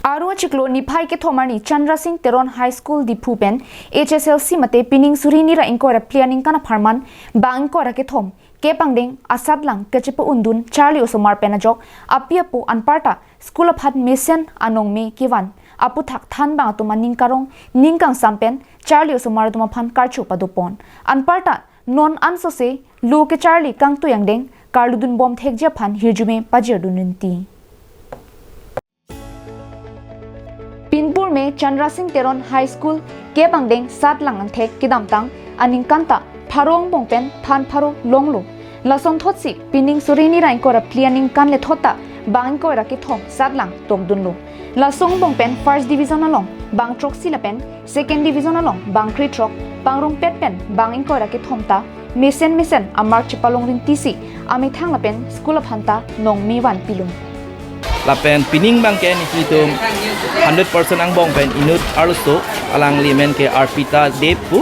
Arua chiklo niphai ke thomani Chandrasing Teron High School dipupen HSLC mate pining surini ra inkora planning kana pharman bang kora ke thom ke pangdeng asadlang kachepa-un dun Charlie osomar penajok apiapu anparta school of had mission anong me kiwan apu thak thanbang to maning karong ningkang sampen Charlie osomar duma phan karcho padupon anparta non ansose lu ke Charlie kang to yangdeng karludun bom thekje phan hirjume pajerdununti Pinpur में चंद्रासिंग तेरोन high school के बंगडेंग सात long on थे किदामतांग अनिंकांता फारोंग बोंगपेन थान pharaoh लोंगलो लसों थोत्सी pinning सुरीनी राइन को रप्लियानिंग कान ले थोता बांग को रखे थों सात लंग तोम दुनलो लसों बोंगपेन फर्स्ट डिवीजन अलोंग बांग ट्रोक्सी लपेन सेकेंड डिवीजन अलोंग बांग क्री ट्रोक बांगरोंग पेट पेन बांग को रखे थोंता मिशन अमार्क चिपालोंग रिन तीसी अमिथांग लपेन स्कूल ऑफ हंता नोंग मीवान पिलुम Lapen pining bangken itu 100% ang bongpen inut aruso alang li men ke arpita depu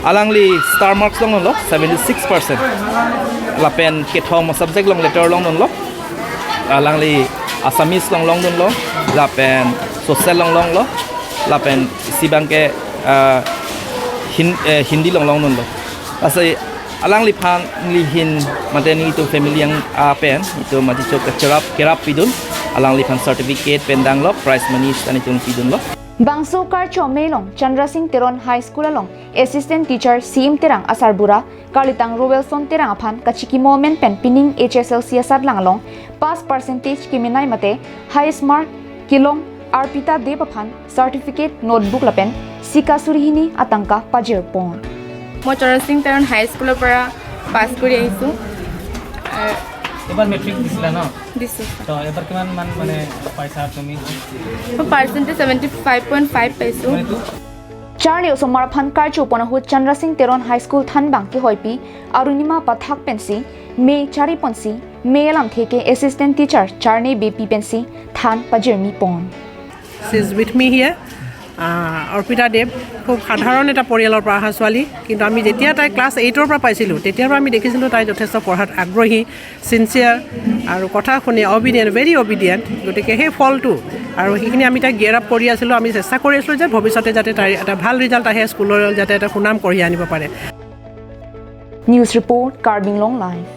alang li star marks long lo 76% lapen ke thong subject long letter long lo alang li assamese long dun lo lapen social long lo lapen si bangke hindi long dun lo asai alang li phan li hin mateni itu family yang apen itu mati chok kerap pidun alang li phan certificate pendang lo prize money tani tung pidun lo Bangso karcho melong Chandrasing Teron High School along assistant teacher sim terang asarbura kalitang Roelson terang aphan kachiki moment pen pining HSLC asar lang along pass percentage kiminai mate highest mark kilong arpita depaphan certificate notebook lapen sika surihini atangka pajir pon মই Chandrasing Teron High School পৰা pass কৰি আহিছো এবাৰ matric দিছিলা ন দিছো তো এবাৰ কিমান মান মানে পাইছা তুমি পাৰ্চেন্টেজ 75.5 পাইছো Charlie osomar phan karcho ponahu Chandrasing Teron High School thanbang ki hoipi arunima pathak pensi me chari ponsi me alam theke assistant teacher charne bp pensi than pajirmi pon She is with me here Arpita দেৱ খুব সাধাৰণ এটা পৰিয়ালৰ পৰা অহা ছোৱালী কিন্তু আমি যেতিয়া তাই ক্লাছ 8 ৰ পৰা পাইছিলোঁ তেতিয়াৰ পৰা আমি দেখিছিলোঁ তাই যথেষ্ট পঢ়াত আগ্ৰহী সিনচিয়াৰ আৰু কথা শুনি অবিডিয়েণ্ট ভেৰি অবিডিয়েণ্ট গতিকে সেই ফলটো আৰু সেইখিনি আমি তাইক গিয়াৰ আপ কৰি আছিলোঁ আমি চেষ্টা কৰি আছিলোঁ যে ভৱিষ্যতে যাতে তাই এটা ভাল ৰিজাল্ট আহে স্কুলৰ যাতে এটা সুনাম কঢ়িয়াই আনিব পাৰে News report Carbing Long Life